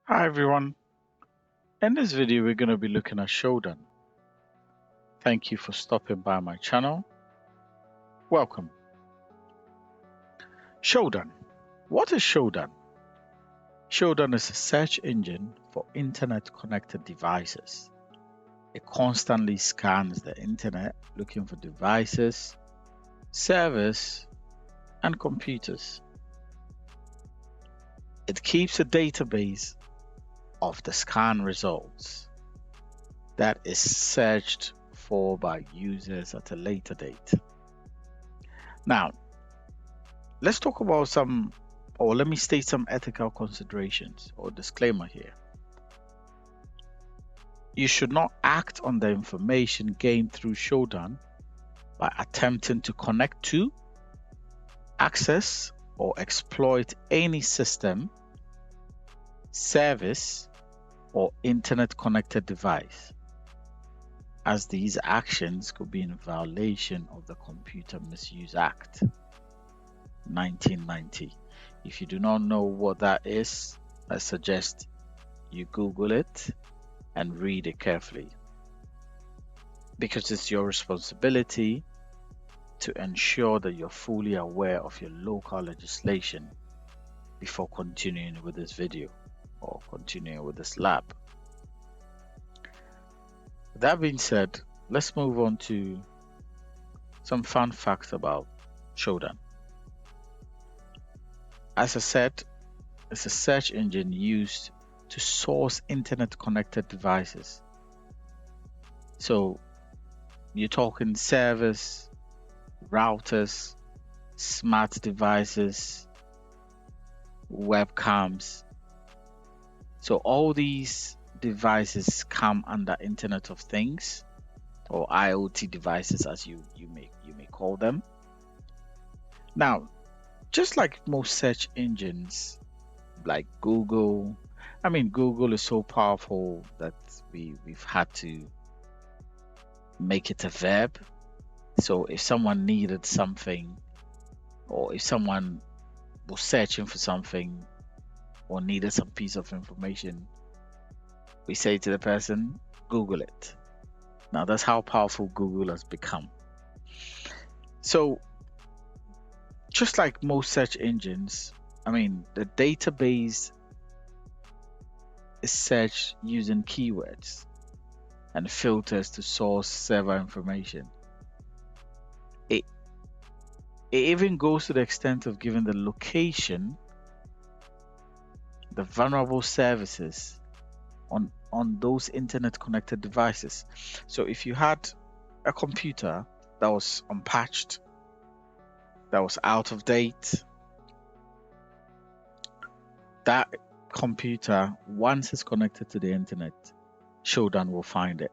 Hi everyone. In this video, we're going to be looking at Shodan. Thank you for stopping by my channel. Welcome. Shodan. What is Shodan? Shodan is a search engine for internet connected devices. It constantly scans the internet looking for devices, servers, and computers. It keeps a database of the scan results that is searched for by users at a later date. Now, let's talk about let me state some ethical considerations or disclaimer here. You should not act on the information gained through Shodan by attempting to connect to, access, or exploit any system, service, or internet connected device, as these actions could be in violation of the Computer Misuse Act 1990. If you do not know what that is, I suggest you Google it and read it carefully, because it's your responsibility to ensure that you're fully aware of your local legislation before continuing with this video or continuing with this lab. That being said, let's move on to some fun facts about Shodan. As I said, it's a search engine used to source internet connected devices. So you're talking servers, routers, smart devices, webcams. So all these devices come under Internet of Things, or IoT devices, as you may call them. Now, just like most search engines, like Google, Google is so powerful that we've had to make it a verb. So if someone needed something, or if someone was searching for something or needed some piece of information, we say to the person, Google it. Now that's how powerful Google has become. So just like most search engines, the database is searched using keywords and filters to source server information. It even goes to the extent of giving the location, the vulnerable services on those internet connected devices. So if you had a computer that was unpatched, that was out of date, that computer, once it's connected to the internet, Shodan will find it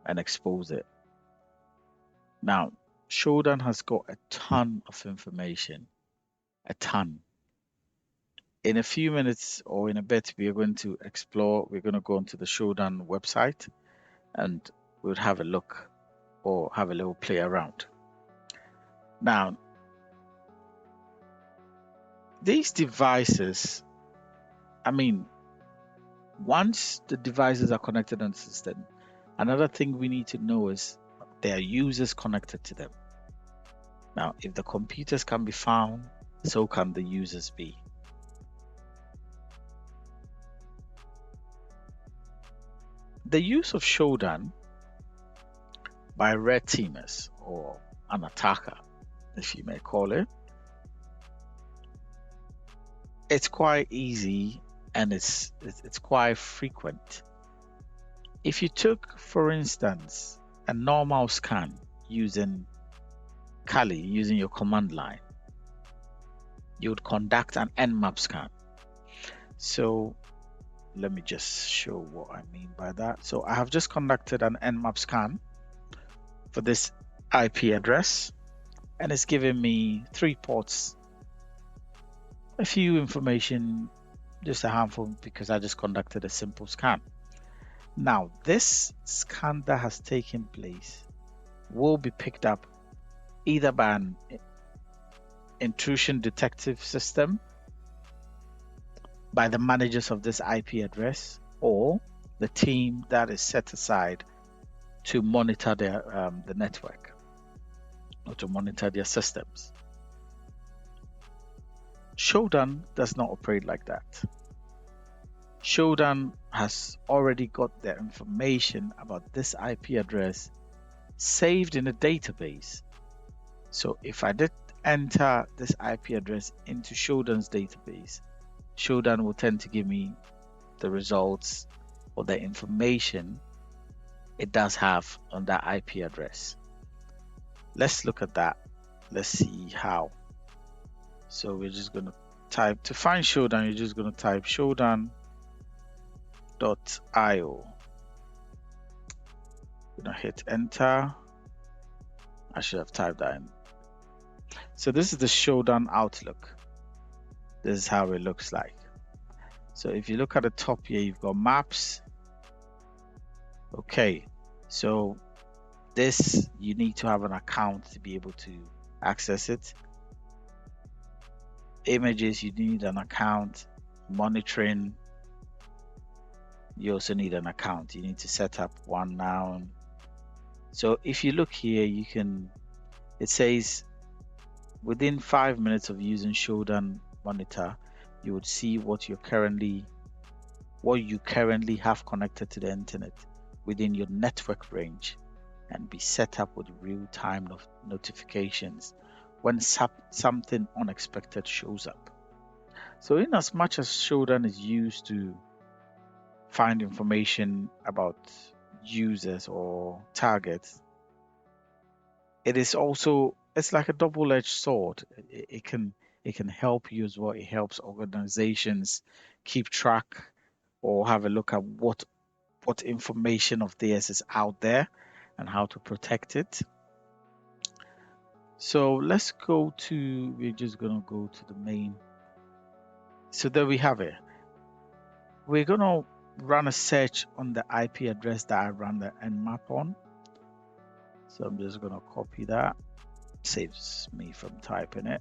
and expose it. Now, Shodan has got a ton of information, a ton. In a few minutes or in a bit, we are going to explore, we're going to go onto the Shodan website and we'll have a look or have a little play around. Now, these devices, once the devices are connected on the system, another thing we need to know is there are users connected to them. Now, if the computers can be found, so can the users be. The use of Shodan by red teamers, or an attacker, if you may call it, it's quite easy and it's quite frequent. If you took, for instance, a normal scan using Kali, using your command line, you would conduct an nmap scan. So let me just show what I mean by that. So I have just conducted an nmap scan for this IP address, and it's giving me 3 ports, a few information, just a handful, because I just conducted a simple scan. Now, this scan that has taken place will be picked up either by an intrusion detective system by the managers of this IP address or the team that is set aside to monitor the network or to monitor their systems. Shodan does not operate like that. Shodan has already got their information about this IP address saved in a database. So if I did enter this IP address into Shodan's database, Shodan will tend to give me the results or the information it does have on that IP address. Let's look at that. Let's see how. So we're just going to type, to find Shodan, you're just going to type shodan.io. Going to hit enter. I should have typed that in. So this is the Shodan Outlook. This is how it looks like. So if you look at the top here, you've got maps. Okay, so this, you need to have an account to be able to access it. Images, you need an account. Monitoring, you also need an account. You need to set up one now. So if you look here, you can, it says within 5 minutes of using Shodan Monitor, you would see what you currently have connected to the internet within your network range and be set up with real-time notifications when something unexpected shows up. So in as much as Shodan is used to find information about users or targets, it is also, it's like a double-edged sword. It can help you as well. It helps organizations keep track or have a look at what information of theirs is out there and how to protect it. So let's go to, we're just going to go to the main. So there we have it. We're going to run a search on the IP address that I ran the nmap on. So I'm just going to copy that. Saves me from typing it.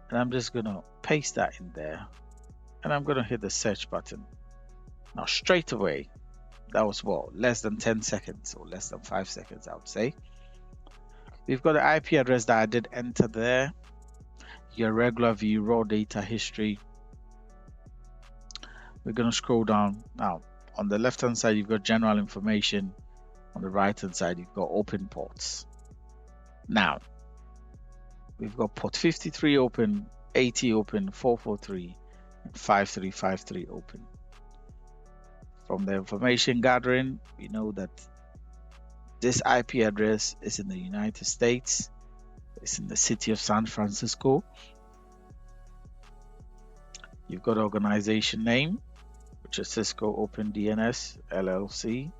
And I'm just going to paste that in there. And I'm going to hit the search button. Now straight away, that was what, less than 10 seconds or less than 5 seconds, I would say. We've got the IP address that I did enter there. Your regular view, raw data history. We're going to scroll down. Now, on the left-hand side, you've got general information. On the right-hand side, you've got open ports. Now, we've got port 53 open, 80 open, 443, and 5353 open. From the information gathering, we know that this IP address is in the United States. It's in the city of San Francisco. You've got organization name, which is Cisco Open DNS LLC.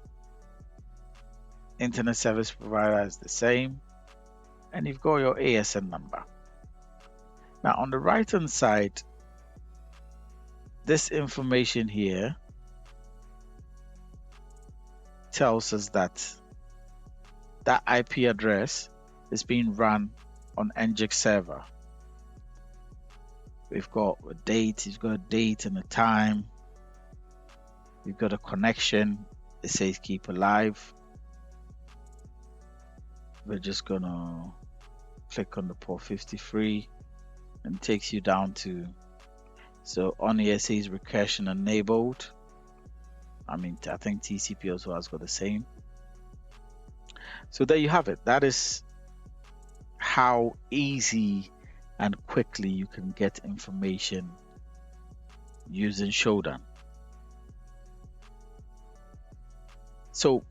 Internet service provider is the same. And you've got your ASN number. Now on the right hand side, this information here tells us that that IP address is being run on NGIX server. We've got a date, you've got a date and a time. We've got a connection, it says keep alive. We're just gonna click on the port 53 and it takes you down to, so on here it says recursion enabled. I think TCP also has got the same. So there you have it. That is how easy and quickly you can get information using Shodan. So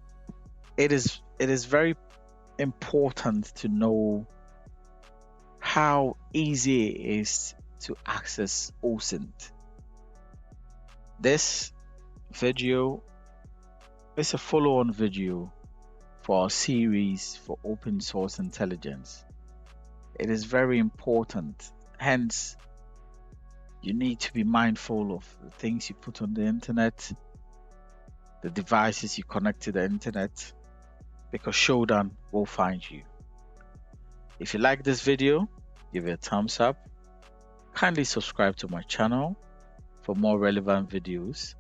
it is very important to know how easy it is to access OSINT. This video is a follow-on video for our series for open source intelligence. It is very important, hence you need to be mindful of the things you put on the internet, the devices you connect to the internet, because Shodan will find you. If you like this video, give it a thumbs up, kindly subscribe to my channel, for more relevant videos.